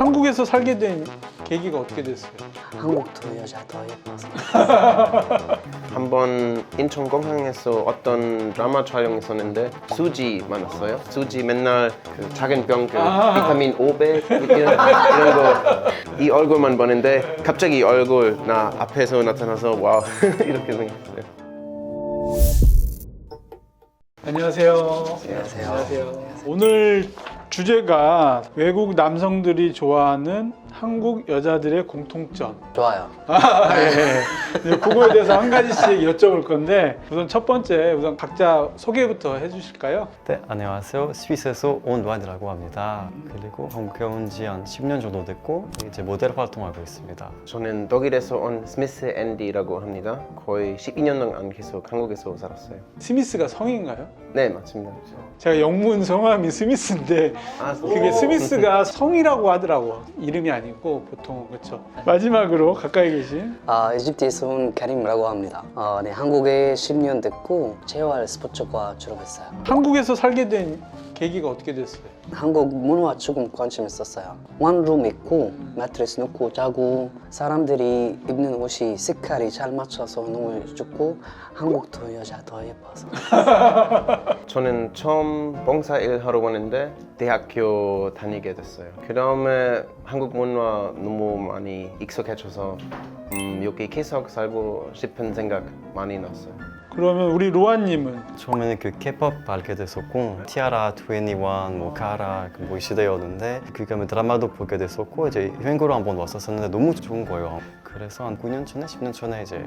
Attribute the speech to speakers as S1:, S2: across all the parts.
S1: 한국에서 살게 된 계기가 어떻게 됐어요?
S2: 한국도 여자 더 예뻐서.
S3: 한번 인천공항에서 어떤 드라마 촬영했었는데 수지 많았어요. 수지 맨날 그 작은 병, 그 비타민 500 이런 거 이 얼굴만 보는데 갑자기 얼굴 나 앞에서 나타나서 와우 이렇게 생겼어요.
S1: 안녕하세요.
S2: 안녕하세요.
S1: 오늘 주제가 외국 남성들이 좋아하는 한국 여자들의 공통점.
S2: 좋아요.
S1: 예. 그거에 대해서 한 가지씩 여쭤볼 건데 우선 첫 번째 우선 각자 소개부터 해주실까요?
S4: 네, 안녕하세요. 스위스에서 온 루안이라고 합니다. 그리고 한국에 온 지 한 10년 정도 됐고 이제 모델 활동하고 있습니다.
S3: 저는 독일에서 온 스미스 앤디라고 합니다. 거의 12년 동안 계속 한국에서 살았어요.
S1: 스미스가 성인가요?
S3: 네, 맞습니다.
S1: 제가 영문 성함이 스미스인데 그게 스미스가 성이라고 하더라고. 이름이 아니고 보통 그렇죠. 마지막으로 가까이 계신
S2: 이집트에서 온 카림이라고 합니다. 네, 한국에 10년 됐고 재활 스포츠과 졸업했어요.
S1: 한국에서 살게 된 계기가 어떻게 됐어요?
S2: 한국 문화 조금 관심 있었어요. 원룸 있고 매트리스 놓고 자고 사람들이 입는 옷이 색깔이 잘 맞춰서 너무 좋고 한국도 여자 더 예뻐서.
S3: 저는 처음 봉사일 하러 왔는데 대학교 다니게 됐어요. 그 다음에 한국 문화 너무 많이 익숙해져서 여기 계속 살고 싶은 생각 많이 났어요.
S1: 그러면 우리 로아님은
S4: 처음에는 그 K-pop 알게 됐었고 티아라, 21, 뭐 카라 뭐 시대였는데 그게 드라마도 보게 됐었고 이제 여행으로 한번 왔었는데 너무 좋은 거예요. 그래서 한 9년 전에, 10년 전에 이제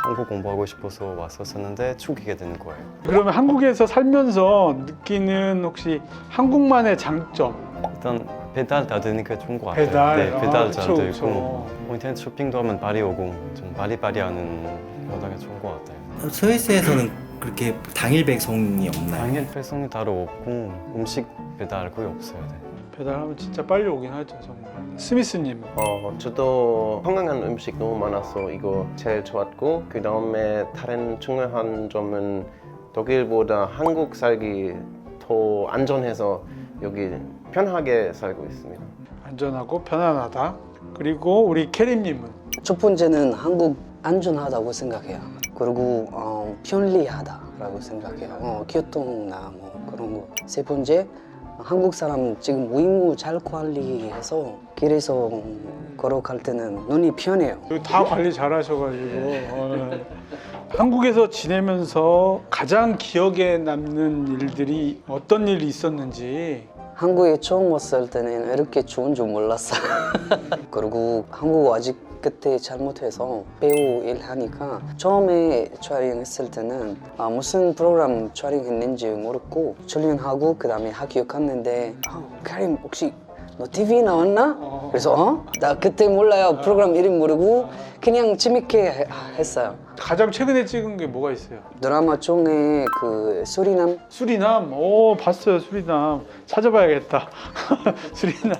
S4: 한국 공부하고 싶어서 왔었는데 죽이게 되는 거예요.
S1: 그러면 한국에서 살면서 느끼는 혹시 한국만의 장점?
S4: 일단 배달 다 되는 게 좋은 것 같아요.
S1: 배달?
S4: 네, 배달
S1: 그쵸,
S4: 잘 되고
S1: 그쵸.
S4: 뭐 인터넷 쇼핑도 하면 발이 오고 좀 바리바리하는 거가 좋은 것 같아요.
S5: 스위스에서는 그렇게 당일 배송이 없나요?
S4: 당일 배송이 따로 없고 음식 배달 거의 없어요. 네.
S1: 배달하면 진짜 빨리 오긴 하죠 정말. 스미스님은?
S3: 저도 건강한 음식 너무 많아서 이거 제일 좋았고 그 다음에 다른 중요한 점은 독일보다 한국 살기 더 안전해서 여기 편하게 살고 있습니다.
S1: 안전하고 편안하다. 그리고 우리 캐림님은?
S2: 첫 번째는 한국 안전하다고 생각해요. 그리고 편리하다라고 생각해요. 교통나 뭐 그런 거. 세 번째, 한국 사람 지금 의무 잘 관리해서 길에서 걸어갈 때는 눈이 편해요.
S1: 이거 다 관리 잘 하셔가지고 한국에서 지내면서 가장 기억에 남는 일들이 어떤 일이 있었는지.
S2: 한국에 처음 왔을 때는 이렇게 좋은 줄 몰랐어요. 그리고 한국 아직 그때 잘못해서 배우 일하니까 처음에 촬영했을 때는 무슨 프로그램 촬영했는지 모르고 출연하고 그 다음에 학교 갔는데 카림 혹시 너 TV 나왔나? 그래서 나 그때 몰라요. 프로그램 이름 모르고 그냥 재밌게 했어요.
S1: 가장 최근에 찍은 게 뭐가 있어요?
S2: 드라마 중에 그 수리남.
S1: 수리남? 봤어요 수리남. 찾아봐야겠다. 수리남.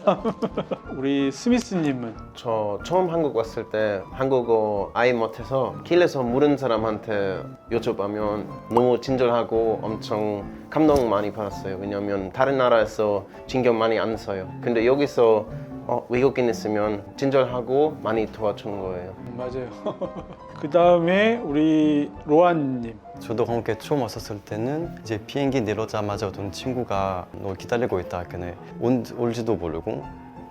S1: 우리 스미스님은?
S3: 저 처음 한국 왔을 때 한국어 아예 못해서 길에서 모르는 사람한테 여쭤보면 너무 친절하고 엄청 감동 많이 받았어요. 왜냐면 다른 나라에서 신경 많이 안 써요. 근데 여기서 외국인 있으면 친절하고 많이 도와주는 거예요.
S1: 맞아요. 그 다음에 우리 로안님.
S4: 저도 한국에 처음 왔었을 때는 이제 비행기 내려자마자 어떤 친구가 너 기다리고 있다. 그네 올지도 모르고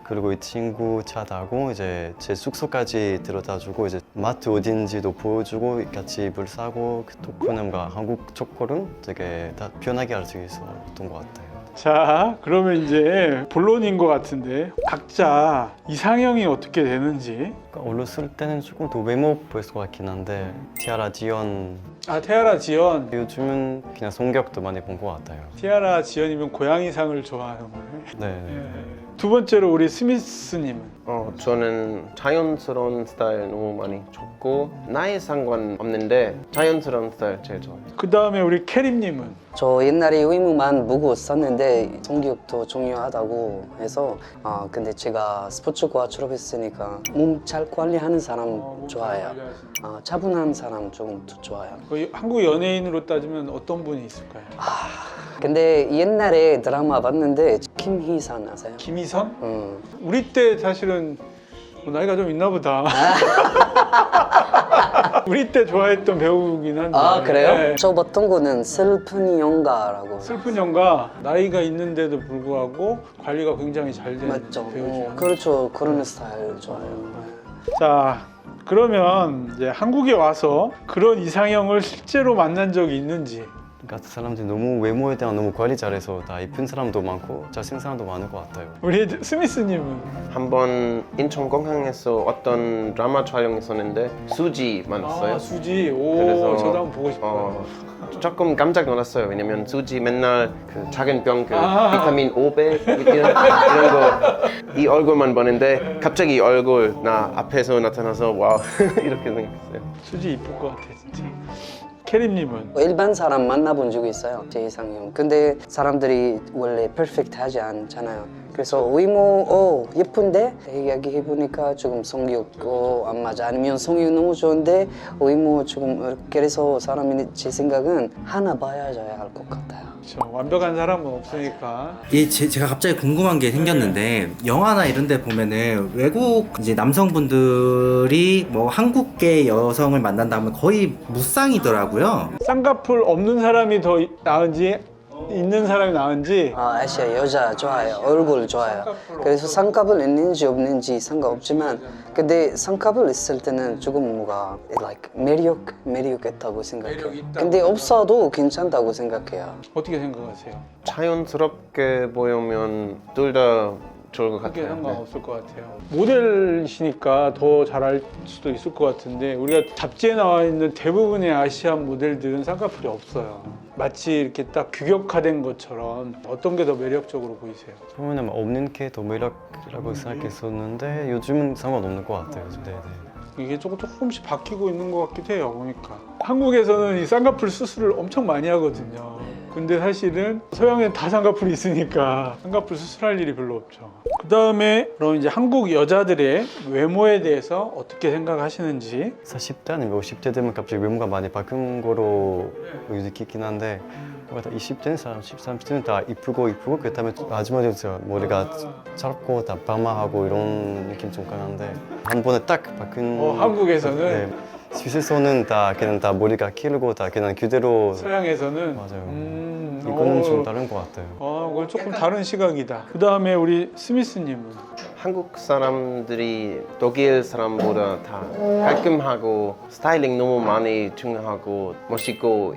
S4: 그리고 이 친구 차 타고 이제 제 숙소까지 데려다주고 이제 마트 어딘지도 보여주고 같이 물 사고 또 그놈과 한국 첫걸음 되게 다 편하게 할 수 있었던 것 같아요.
S1: 자, 그러면 이제 본론인 것 같은데 각자 이상형이 어떻게 되는지.
S4: 그러니까 어렸을 때는 조금 더 외모 보였을 것 같긴 한데 티아라 지연
S1: 태아라 지연.
S4: 요즘은 그냥 성격도 많이 본 것 같아요.
S1: 티아라 지연이면 고양이상을 좋아하는 거예요.
S4: 네.
S1: 두 번째로 우리 스미스님은?
S3: 저는 자연스러운 스타일 너무 많이 좋고 나이 상관없는데 자연스러운 스타일 제일 좋아요.
S1: 그 다음에 우리 캐림님은?
S2: 저 옛날에 의무만 보고 썼는데 성격도 중요하다고 해서 근데 제가 스포츠과 졸업했으니까 몸 잘 관리하는 사람 좋아해요. 차분한 사람 조금 더 좋아요.
S1: 거의 한국 연예인으로 따지면 어떤 분이 있을까요?
S2: 근데 옛날에 드라마 봤는데 김희선 아세요?
S1: 김희선?
S2: 응.
S1: 우리 때 사실은 뭐 나이가 좀 있나 보다. 우리 때 좋아했던 배우긴 한데.
S2: 아 그래요?
S1: 네.
S2: 저 봤던 거는 슬픈 영가라고.
S1: 슬픈 영가 나이가 있는데도 불구하고 관리가 굉장히 잘 된
S2: 맞죠?
S1: 배우죠.
S2: 그렇죠. 그런 스타일 좋아요.
S1: 자, 그러면 이제 한국에 와서 그런 이상형을 실제로 만난 적이 있는지.
S4: 그러니까 사람들이 너무 외모에 대한 너무 관리 잘해서 다 이쁜 사람도 많고 잘생긴 사람도 많은 것 같아요.
S1: 우리 스미스님은
S3: 한번 인천공항에서 어떤 드라마 촬영 있었는데 수지 만났어요.
S1: 아, 수지. 오,
S3: 그래서,
S1: 저도 한번 보고 싶어요.
S3: 조금 깜짝 놀랐어요. 왜냐면 수지 맨날 그 작은 병, 그
S1: 아.
S3: 비타민 500 이런 거 이 얼굴만 보는데 갑자기 얼굴 나 앞에서 나타나서 와우 이렇게 생각했어요.
S1: 수지 이쁠 것 같아 진짜. 캐림님은
S2: 일반 사람 만나본 적이 있어요. 제 이상형. 근데 사람들이 원래 퍼펙트 하지 않잖아요. 그래서 외모 예쁜데 이야기해보니까 조금 성격 안 맞아. 아니면 성격 너무 좋은데 외모 조금 그래서 사람이 제 생각은 하나 봐야져야 할 것 같아요.
S1: 그렇죠. 완벽한 사람은 없으니까.
S5: 제가 갑자기 궁금한 게 생겼는데 영화나 이런 데 보면은 외국 이제 남성분들이 뭐 한국계 여성을 만난다면 거의 무쌍이더라고요.
S1: 쌍꺼풀 없는 사람이 더 나은지 있는 사람이 나은지.
S2: 아시아 여자 좋아요. 얼굴 좋아요. 그래서 쌍꺼풀 있는지 없는지 상관없지만 근데 쌍꺼풀 있을 때는 조금 뭐가 like 매력 있다고 생각해요.
S1: 매력 있다고
S2: 근데 없어도 괜찮다고 생각해요.
S1: 어떻게 생각하세요?
S3: 자연스럽게 보이면 둘 다 좋을 것
S1: 크게
S3: 같아요. 네.
S1: 상관없을 것 같아요. 모델이시니까 더 잘할 수도 있을 것 같은데 우리가 잡지에 나와 있는 대부분의 아시안 모델들은 쌍꺼풀이 없어요. 마치 이렇게 딱 규격화된 것처럼 어떤 게 더 매력적으로 보이세요?
S4: 처음에는 없는 게 더 매력이라고 생각했었는데 요즘은 상관없는 것 같아요. 네네.
S1: 이게 조금씩 바뀌고 있는 것 같기도 해요. 보니까 한국에서는 이 쌍꺼풀 수술을 엄청 많이 하거든요. 근데 사실은 서양엔 다 쌍꺼풀이 있으니까 쌍꺼풀 수술할 일이 별로 없죠. 그 다음에 그럼 이제 한국 여자들의 외모에 대해서 어떻게 생각하시는지.
S4: 40대 아니면 50대 되면 갑자기 외모가 많이 바뀐 거로 느끼긴 한데 20대는 30대는 다 이쁘고 그 다음에 마지막에 머리가 짧고 다 파마하고 이런 느낌 좀 강한데 한 번에 딱 바뀐
S1: 한국에서는?
S4: 네. 스위스에서는 다 그냥 다 머리가 길고 다 그냥 그대로
S1: 서양에서는
S4: 맞아요. 이거는 좀 다른 것 같아요.
S1: 그건 조금 다른 시각이다. 그 다음에 우리 스미스님은
S3: 한국 사람들이 독일 사람보다 다 깔끔하고 스타일링 너무 많이 중요하고 멋있고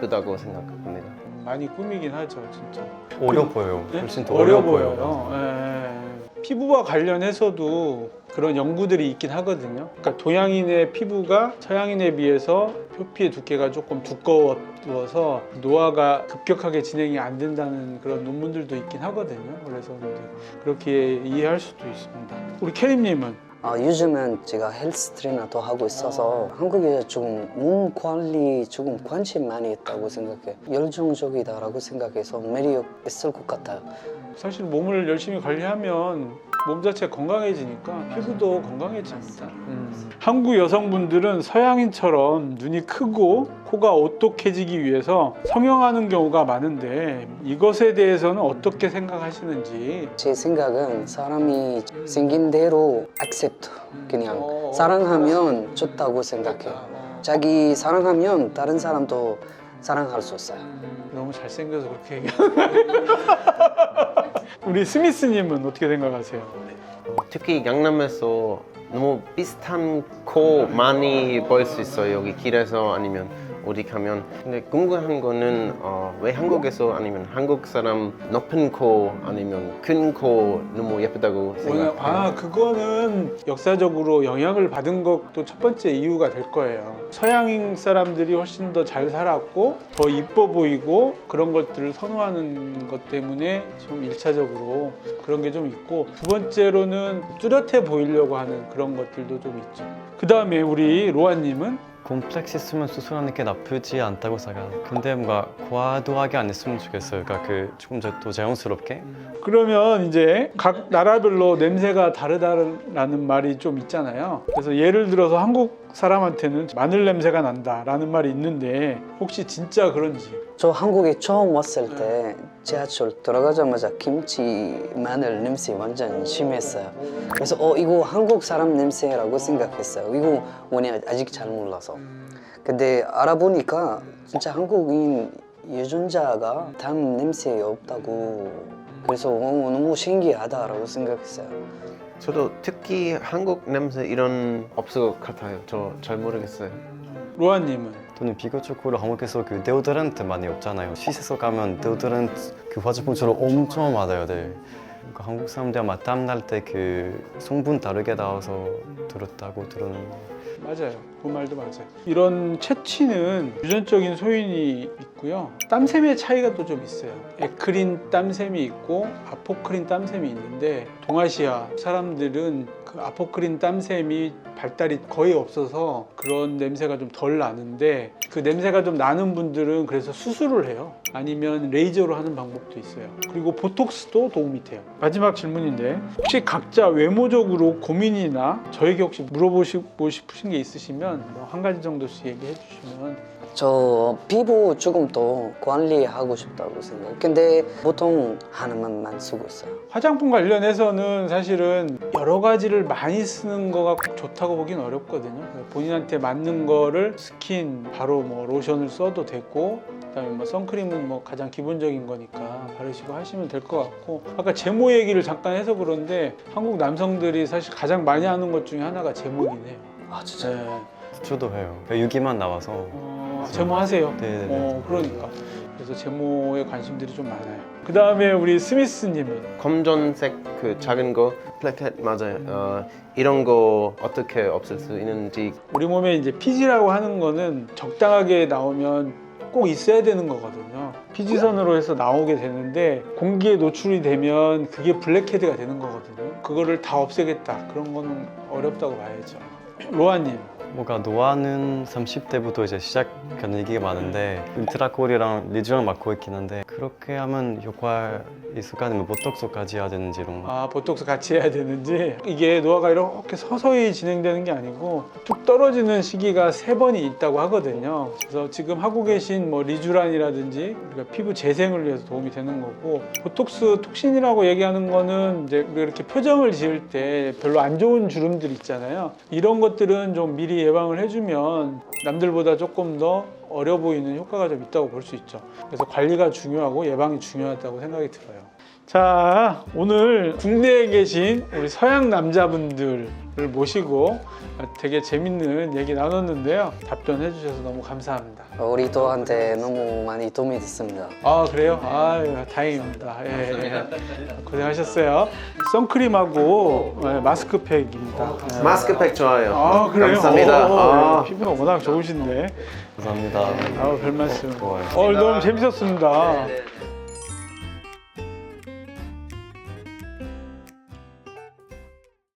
S3: 이쁘다고 생각합니다.
S1: 많이 꾸미긴 하죠, 진짜.
S4: 어려 보여요.
S1: 네?
S4: 훨씬 더
S1: 어려
S4: 어려 보여요.
S1: 보여요. 예. 피부와 관련해서도 그런 연구들이 있긴 하거든요. 그러니까 동양인의 피부가 서양인에 비해서 표피의 두께가 조금 두꺼워서 노화가 급격하게 진행이 안 된다는 그런 논문들도 있긴 하거든요. 그래서 이제 그렇게 이해할 수도 있습니다. 우리 캐림님은?
S2: 요즘은 제가 헬스 트레이너도 하고 있어서 한국에 조금 몸 관리 조금 관심 많이 있다고 생각해요. 열정적이다라고 생각해서 매력 있을 것 같아요.
S1: 사실 몸을 열심히 관리하면 몸 자체가 건강해지니까 피부도 건강해집니다. 한국 여성분들은 서양인처럼 눈이 크고 코가 오똑해지기 위해서 성형하는 경우가 많은데 이것에 대해서는 어떻게 생각하시는지.
S2: 제 생각은 사람이 생긴 대로 accept 그냥 사랑하면 좋다고 생각해요. 자기 사랑하면 다른 사람도 사랑할 수 있어요.
S1: 너무 잘생겨서 그렇게 얘기하 우리 스미스님은 어떻게 생각하세요?
S3: 특히 강남에서 너무 비슷한 코 많이 볼 수 있어요. 여기 길에서 아니면 어디 가면. 근데 궁금한 거는 왜 한국에서 아니면 한국 사람 높은 코 아니면 큰 코 너무 예쁘다고 생각해요.
S1: 그거는 역사적으로 영향을 받은 것도 첫 번째 이유가 될 거예요. 서양인 사람들이 훨씬 더 잘 살았고 더 이뻐 보이고 그런 것들을 선호하는 것 때문에 좀 1차적으로 그런 게 좀 있고, 두 번째로는 뚜렷해 보이려고 하는 그런 것들도 좀 있죠. 그 다음에 우리 로아님은?
S4: 콤플렉스 있으면 수술하는 게 나쁘지 않다고 생각해요. 근데 뭔가 과도하게 안 했으면 좋겠어요. 그러니까 조금 더 자연스럽게.
S1: 그러면 이제 각 나라별로 냄새가 다르다는 말이 좀 있잖아요. 그래서 예를 들어서 한국 사람한테는 마늘 냄새가 난다라는 말이 있는데 혹시 진짜 그런지.
S2: 저 한국에 처음 왔을 때 지하철 들어가자마자 김치 마늘 냄새 완전 심했어요. 그래서 이거 한국 사람 냄새라고 생각했어요. 이거 뭐냐 아직 잘 몰라서. 근데 알아보니까 진짜 한국인 유전자가 담 냄새 없다고. 그래서 너무 신기하다라고 생각했어요.
S3: 저도 특히 한국 냄새 이런 없을 것 같아요. 저 잘 모르겠어요.
S1: 로아님은?
S4: 저는 비교적으로 한국에서 그 데오드란트 많이 없잖아요. 시에서 가면 데오드란트 그 화장품처럼 엄청 많아요. 네. 그러니까 한국 사람들 아마 땀 날 때 그 성분 다르게 나와서 들었다고 들었는데.
S1: 맞아요. 그 말도 맞아요. 이런 채취는 유전적인 소인이 있고요. 땀샘의 차이가 또 좀 있어요. 에크린 땀샘이 있고 아포크린 땀샘이 있는데 동아시아 사람들은 그 아포크린 땀샘이 발달이 거의 없어서 그런 냄새가 좀 덜 나는데 그 냄새가 좀 나는 분들은 그래서 수술을 해요. 아니면 레이저로 하는 방법도 있어요. 그리고 보톡스도 도움이 돼요. 마지막 질문인데 혹시 각자 외모적으로 고민이나 저에게 혹시 물어보시고 싶으신 게 있으시면 뭐 한 가지 정도씩 얘기해 주시면.
S2: 저 피부 조금 더 관리하고 싶다고 생각해요. 근데 보통 하나만 쓰고 있어요.
S1: 화장품 관련해서는 사실은 여러 가지를 많이 쓰는 거가 꼭 좋다고 보긴 어렵거든요. 본인한테 맞는 거를 스킨 바로 뭐 로션을 써도 되고, 그다음에 뭐 선크림은 뭐 가장 기본적인 거니까 바르시고 하시면 될 것 같고, 아까 제모 얘기를 잠깐 해서 그런데 한국 남성들이 사실 가장 많이 하는 것 중에 하나가 제모긴 해요.
S2: 아 진짜요?
S1: 네.
S4: 저도 해요. 여기만 나와서.
S1: 제모하세요.
S4: 네네네.
S1: 그러니까 그래서 제모에 관심들이 좀 많아요. 그 다음에 우리 스미스님은?
S3: 검정색 그 작은 거 플래켓 맞아요. 이런 거 어떻게 없앨 수 있는지.
S1: 우리 몸에 이제 피지라고 하는 거는 적당하게 나오면 꼭 있어야 되는 거거든요. 피지선으로 해서 나오게 되는데 공기에 노출이 되면 그게 블랙헤드가 되는 거거든요. 그거를 다 없애겠다, 그런 거는 어렵다고 봐야죠. 로아님?
S4: 뭔가 노화는 30대부터 이제 시작하는 얘기가 많은데 울트라콜이랑 리쥬랑 맞고 있긴 한데 그렇게 하면 효과 있을 거 아니면 보톡스까지 해야 되는지 이런 거.
S1: 보톡스 같이 해야 되는지. 이게 노화가 이렇게 서서히 진행되는 게 아니고 툭 떨어지는 시기가 3번이 있다고 하거든요. 그래서 지금 하고 계신 뭐 리쥬란이라든지 우리가 피부 재생을 위해서 도움이 되는 거고, 보톡스 톡신이라고 얘기하는 거는 이제 우리가 이렇게 표정을 지을 때 별로 안 좋은 주름들 있잖아요. 이런 것들은 좀 미리 예방을 해주면 남들보다 조금 더 어려 보이는 효과가 좀 있다고 볼 수 있죠. 그래서 관리가 중요하고 예방이 중요하다고 생각이 들어요. 자, 오늘 국내에 계신 우리 서양 남자분들을 모시고 되게 재밌는 얘기 나눴는데요. 답변해 주셔서 너무 감사합니다.
S2: 우리 또한테 너무 많이 도움이 됐습니다.
S1: 그래요? 다행입니다. 예. 고생하셨어요. 선크림하고 마스크팩입니다. 예.
S3: 마스크팩 좋아요.
S1: 그래요?
S3: 감사합니다.
S1: 피부가 워낙 좋으신데.
S4: 감사합니다.
S1: 별 말씀.
S4: 좋아요.
S1: 오늘 너무 재밌었습니다.